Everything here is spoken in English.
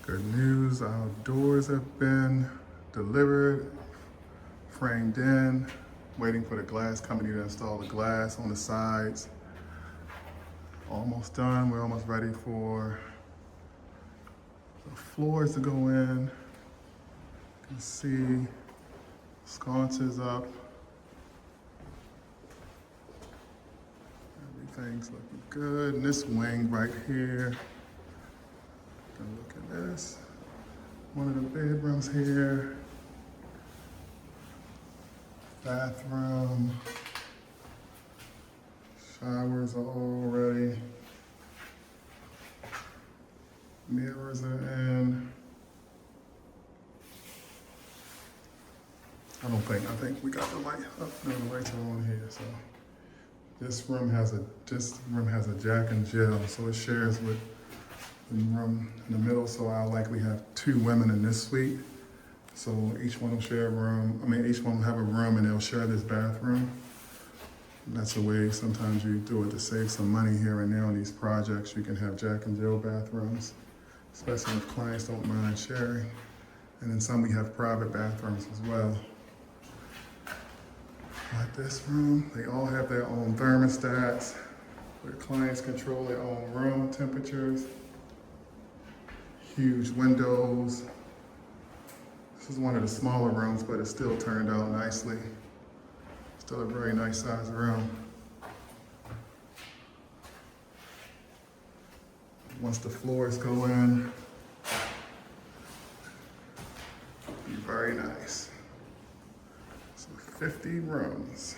Good news, our doors have been delivered, framed in, waiting for the glass company to install the glass on the sides. Almost done, we're almost ready for the floors to go in. You can see sconces up. Everything's looking good. And this wing right here, look at this. One of the bedrooms here. Bathroom. Showers are all ready. Mirrors are in. I think we got the light up. No, the lights are on here. So this room has a Jack and Jill, so it shares with the room in the middle. So I'll likely have 2 women in this suite. So each one will share a room. Each one will have a room and they'll share this bathroom. And that's a way sometimes you do it to save some money here and there on these projects. You can have Jack and Jill bathrooms, especially if clients don't mind sharing. And then some we have private bathrooms as well. Like this room, they all have their own thermostats where clients control their own room temperatures. Huge windows. This is one of the smaller rooms, but it still turned out nicely. Still a very nice sized room. Once the floors go in, it'll be very nice. So 50 rooms.